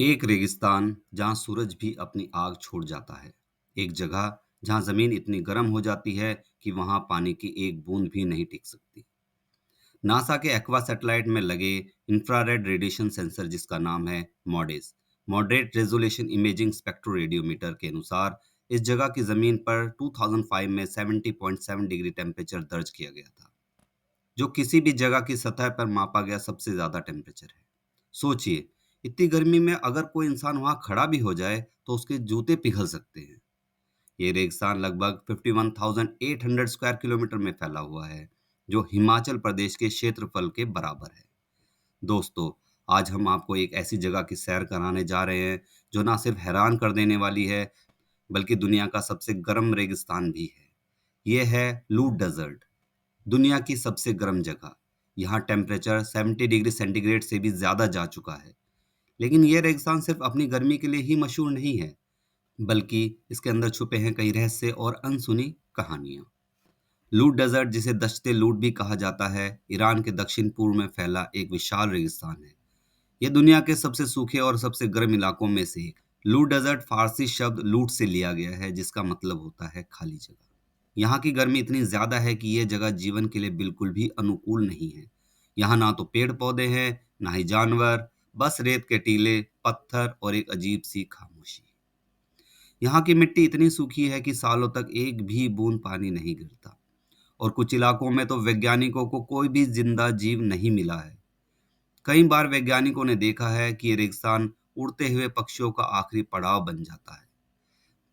एक रेगिस्तान जहां सूरज भी अपनी आग छोड़ जाता है। एक जगह जहां जमीन इतनी गर्म हो जाती है कि वहां पानी की एक बूंद भी नहीं टिक सकती। नासा के एक्वा सैटेलाइट में लगे इंफ्रारेड रेडिएशन सेंसर, जिसका नाम है मॉडेस, मॉडरेट रेजोल्यूशन इमेजिंग स्पेक्ट्रोरेडियोमीटर के अनुसार, इस जगह की जमीन पर 2005 में 70.7 डिग्री टेम्परेचर दर्ज किया गया था, जो किसी भी जगह की सतह पर मापा गया सबसे ज्यादा टेम्परेचर है। सोचिए, इतनी गर्मी में अगर कोई इंसान वहां खड़ा भी हो जाए तो उसके जूते पिघल सकते हैं। ये रेगिस्तान लगभग 51,800 स्क्वायर किलोमीटर में फैला हुआ है, जो हिमाचल प्रदेश के क्षेत्रफल के बराबर है। दोस्तों, आज हम आपको एक ऐसी जगह की सैर कराने जा रहे हैं जो ना सिर्फ हैरान कर देने वाली है, बल्कि दुनिया का सबसे गर्म रेगिस्तान भी है। यह है लूट डेजर्ट, दुनिया की सबसे गर्म जगह। यहाँ टेम्परेचर 70 डिग्री सेंटीग्रेड से भी ज्यादा जा चुका है। लेकिन यह रेगिस्तान सिर्फ अपनी गर्मी के लिए ही मशहूर नहीं है, बल्कि इसके अंदर छुपे हैं कई रहस्य और अनसुनी कहानियां। लूट डेजर्ट, जिसे दश्ते लूट भी कहा जाता है, ईरान के दक्षिण पूर्व में फैला एक विशाल रेगिस्तान है। यह दुनिया के सबसे सूखे और सबसे गर्म इलाकों में से एक। लूट डेजर्ट फारसी शब्द लूट से लिया गया है, जिसका मतलब होता है खाली जगह। यहाँ की गर्मी इतनी ज्यादा है कि यह जगह जीवन के लिए बिल्कुल भी अनुकूल नहीं है। यहाँ ना तो पेड़ पौधे हैं, ना ही जानवर, बस रेत के टीले, पत्थर और एक अजीब सी खामोशी। यहाँ की मिट्टी इतनी सूखी है कि सालों तक एक भी बूंद पानी नहीं गिरता, और कुछ इलाकों में तो वैज्ञानिकों को कोई भी जिंदा जीव नहीं मिला है। कई बार वैज्ञानिकों ने देखा है कि ये रेगिस्तान उड़ते हुए पक्षियों का आखिरी पड़ाव बन जाता है।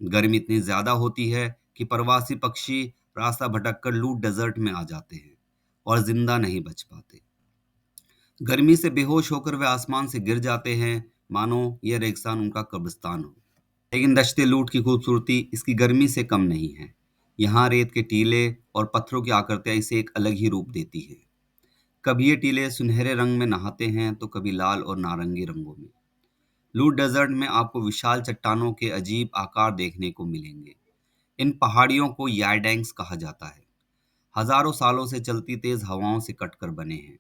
गर्मी इतनी ज्यादा होती है कि प्रवासी पक्षी रास्ता भटककर लूट डेजर्ट में आ जाते हैं और जिंदा नहीं बच पाते। गर्मी से बेहोश होकर वे आसमान से गिर जाते हैं, मानो यह रेगिस्तान उनका कब्रिस्तान हो। लेकिन दश्ते लूट की खूबसूरती इसकी गर्मी से कम नहीं है। यहाँ रेत के टीले और पत्थरों की आकृतियां इसे एक अलग ही रूप देती है। कभी ये टीले सुनहरे रंग में नहाते हैं, तो कभी लाल और नारंगी रंगों में। लूट डेजर्ट में आपको विशाल चट्टानों के अजीब आकार देखने को मिलेंगे। इन पहाड़ियों को यारडैंग्स कहा जाता है। हजारों सालों से चलती तेज हवाओं से कटकर बने हैं।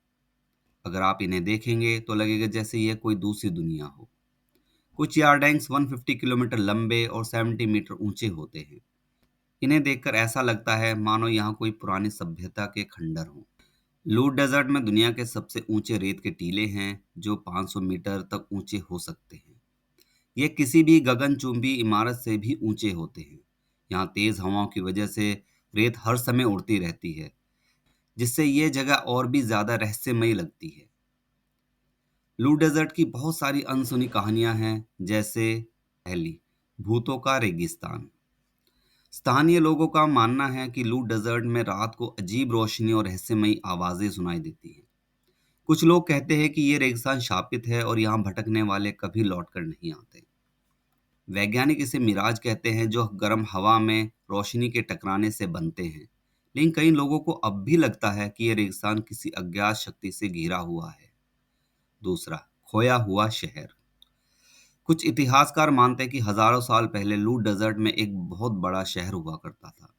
अगर आप इन्हें देखेंगे तो लगेगा जैसे यह कोई दूसरी दुनिया हो। कुछ यारडैंग्स 150 किलोमीटर लंबे और 70 मीटर ऊंचे होते हैं। इन्हें देखकर ऐसा लगता है मानो यहाँ कोई पुरानी सभ्यता के खंडर हों। लूट डेजर्ट में दुनिया के सबसे ऊंचे रेत के टीले हैं, जो 500 मीटर तक ऊंचे हो सकते हैं। ये किसी भी गगनचुंबी इमारत से भी ऊंचे होते हैं। यहाँ तेज हवाओं की वजह से रेत हर समय उड़ती रहती है, जिससे ये जगह और भी ज्यादा रहस्यमयी लगती है। लूट डेजर्ट की बहुत सारी अनसुनी कहानियां हैं, जैसे पहली, भूतों का रेगिस्तान। स्थानीय लोगों का मानना है कि लूट डेजर्ट में रात को अजीब रोशनी और रहस्यमयी आवाजें सुनाई देती हैं। कुछ लोग कहते हैं कि ये रेगिस्तान शापित है और यहाँ भटकने वाले कभी लौटकर नहीं आते। वैज्ञानिक इसे मिराज कहते हैं, जो गर्म हवा में रोशनी के टकराने से बनते हैं। लेकिन कई लोगों को अब भी लगता है कि यह रेगिस्तान किसी अज्ञात शक्ति से घिरा हुआ है। दूसरा, खोया हुआ शहर। कुछ इतिहासकार मानते हैं कि हजारों साल पहले लूट डेजर्ट में एक बहुत बड़ा शहर हुआ करता था,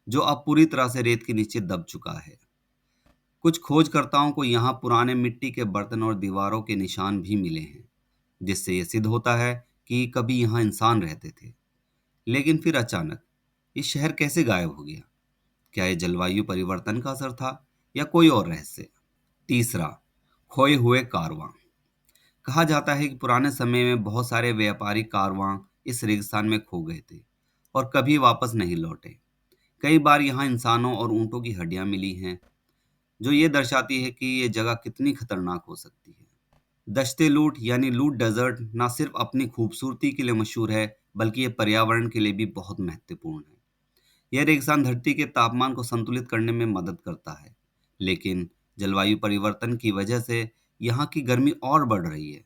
जो अब पूरी तरह से रेत के नीचे दब चुका है। कुछ खोजकर्ताओं को यहाँ पुराने मिट्टी के बर्तन और दीवारों के निशान भी मिले हैं, जिससे यह सिद्ध होता है कि कभी यहाँ इंसान रहते थे। लेकिन फिर अचानक ये शहर कैसे गायब हो गया? क्या ये जलवायु परिवर्तन का असर था, या कोई और रहस्य? तीसरा, खोए हुए कारवां। कहा जाता है कि पुराने समय में बहुत सारे व्यापारी कारवां इस रेगिस्तान में खो गए थे और कभी वापस नहीं लौटे। कई बार यहाँ इंसानों और ऊंटों की हड्डियां मिली हैं, जो ये दर्शाती है कि ये जगह कितनी खतरनाक हो सकती है। दश्ते लूट यानी लूट डेजर्ट न सिर्फ अपनी खूबसूरती के लिए मशहूर है, बल्कि ये पर्यावरण के लिए भी बहुत महत्वपूर्ण है। यह रेगिस्तान धरती के तापमान को संतुलित करने में मदद करता है, लेकिन जलवायु परिवर्तन की वजह से यहाँ की गर्मी और बढ़ रही है,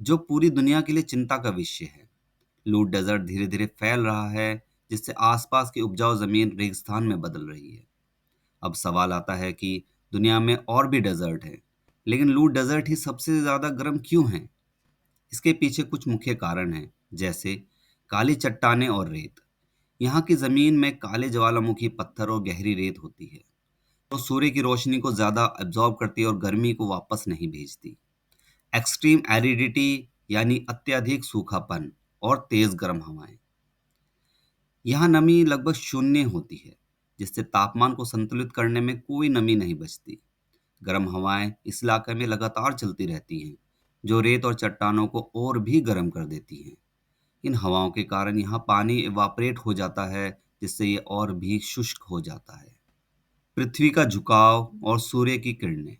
जो पूरी दुनिया के लिए चिंता का विषय है। लूट डेजर्ट धीरे धीरे फैल रहा है, जिससे आसपास की उपजाऊ जमीन रेगिस्तान में बदल रही है। अब सवाल आता है कि दुनिया में और भी डेजर्ट हैं, लेकिन लूट डेजर्ट ही सबसे ज्यादा गर्म क्यों है? इसके पीछे कुछ मुख्य कारण हैं, जैसे काली चट्टानें और रेत। यहाँ की जमीन में काले ज्वालामुखी पत्थर और गहरी रेत होती है, तो सूर्य की रोशनी को ज्यादा एब्जॉर्ब करती है और गर्मी को वापस नहीं भेजती। एक्सट्रीम एरिडिटी यानी अत्यधिक सूखापन और तेज गर्म हवाएं। यहाँ नमी लगभग शून्य होती है, जिससे तापमान को संतुलित करने में कोई नमी नहीं बचती। गर्म हवाएं इस इलाके में लगातार चलती रहती हैं, जो रेत और चट्टानों को और भी गर्म कर देती हैं। इन हवाओं के कारण यहाँ पानी इवापोरेट हो जाता है, जिससे ये और भी शुष्क हो जाता है। पृथ्वी का झुकाव और सूर्य की किरणें।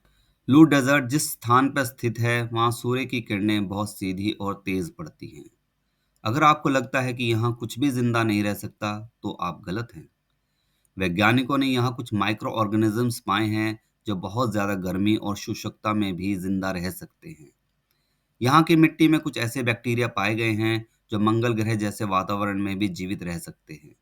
लू डेजर्ट जिस स्थान पर स्थित है, वहाँ सूर्य की किरणें बहुत सीधी और तेज पड़ती हैं। अगर आपको लगता है कि यहाँ कुछ भी जिंदा नहीं रह सकता, तो आप गलत हैं। वैज्ञानिकों ने यहाँ कुछ माइक्रो ऑर्गेनिजम्स पाए हैं जो बहुत ज्यादा गर्मी और शुष्कता में भी जिंदा रह सकते हैं। यहाँ की मिट्टी में कुछ ऐसे बैक्टीरिया पाए गए हैं जो मंगल ग्रह जैसे वातावरण में भी जीवित रह सकते हैं।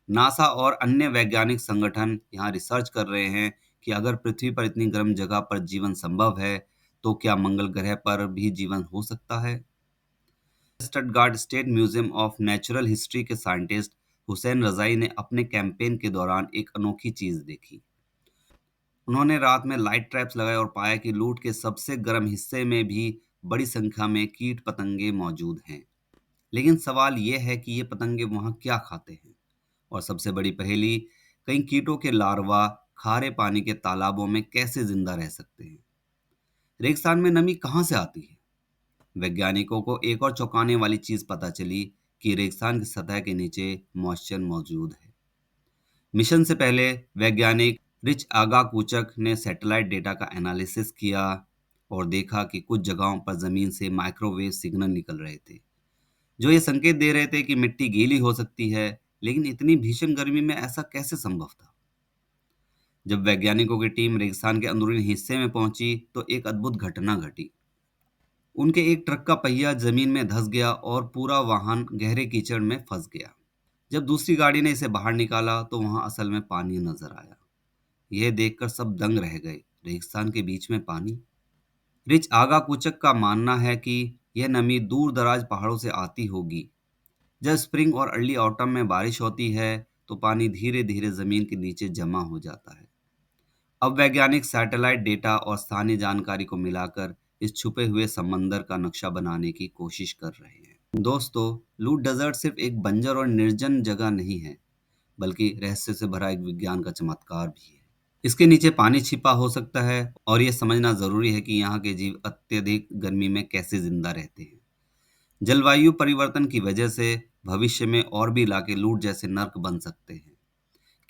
नासा और अन्य वैज्ञानिक संगठन यहाँ रिसर्च कर रहे हैं कि अगर पृथ्वी पर इतनी गर्म जगह पर जीवन संभव है, तो क्या मंगल ग्रह पर भी जीवन हो सकता है। Stuttgart state museum of natural history के साइंटिस्ट हुसैन रजाई ने अपने कैंपेन के दौरान एक अनोखी चीज देखी। उन्होंने रात में लाइट ट्रैप्स लगाए और पाया कि लूट के सबसे गर्म हिस्से में भी बड़ी संख्या में कीट पतंगे मौजूद हैं। लेकिन सवाल यह है कि ये पतंगे वहां क्या खाते हैं, और सबसे बड़ी पहेली, कई कीटों के लार्वा खारे पानी के तालाबों में कैसे जिंदा रह सकते हैं। रेगिस्तान में नमी कहाँ से आती है। वैज्ञानिकों को एक और चौंकाने वाली चीज पता चली कि रेगिस्तान की सतह के नीचे मॉइस्चर मौजूद है। मिशन से पहले वैज्ञानिक रिच आगा कूचक ने सैटेलाइट डेटा का एनालिसिस किया और देखा कि कुछ जगहों पर जमीन से माइक्रोवेव सिग्नल निकल रहे थे, जो ये संकेत दे रहे थे कि मिट्टी गीली हो सकती है। लेकिन इतनी भीषण गर्मी में ऐसा कैसे संभव था। जब वैज्ञानिकों की टीम रेगिस्तान के अंदरूनी हिस्से में पहुंची, तो एक अद्भुत घटना घटी। उनके एक ट्रक का पहिया जमीन में धंस गया और पूरा वाहन गहरे कीचड़ में फंस गया। जब दूसरी गाड़ी ने इसे बाहर निकाला, तो वहां असल में पानी नजर आया। यह देखकर सब दंग रह गए। रेगिस्तान के बीच में पानी। रिच आगा कुचक का मानना है कि यह नमी दूर दराज पहाड़ों से आती होगी। जब स्प्रिंग और अर्ली ऑटम में बारिश होती है, तो पानी धीरे धीरे जमीन के नीचे जमा हो जाता है। अब वैज्ञानिक सैटेलाइट डेटा और स्थानीय जानकारी को मिलाकर इस छुपे हुए समंदर का नक्शा बनाने की कोशिश कर रहे हैं। दोस्तों, लूट डेजर्ट सिर्फ एक बंजर और निर्जन जगह नहीं है, बल्कि रहस्य से भरा एक विज्ञान का चमत्कार भी है। इसके नीचे पानी छिपा हो सकता है, और यह समझना जरूरी है कि यहाँ के जीव अत्यधिक गर्मी में कैसे जिंदा रहते हैं। जलवायु परिवर्तन की वजह से भविष्य में और भी इलाके लूट जैसे नर्क बन सकते हैं।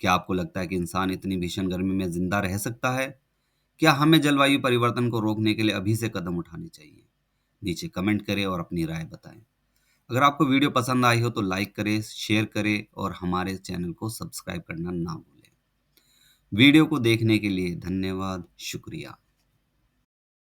क्या आपको लगता है कि इंसान इतनी भीषण गर्मी में जिंदा रह सकता है? क्या हमें जलवायु परिवर्तन को रोकने के लिए अभी से कदम उठाने चाहिए? नीचे कमेंट करें और अपनी राय बताएं। अगर आपको वीडियो पसंद आई हो तो लाइक करें, शेयर करें और हमारे चैनल को सब्सक्राइब करना ना भूलें। वीडियो को देखने के लिए धन्यवाद, शुक्रिया।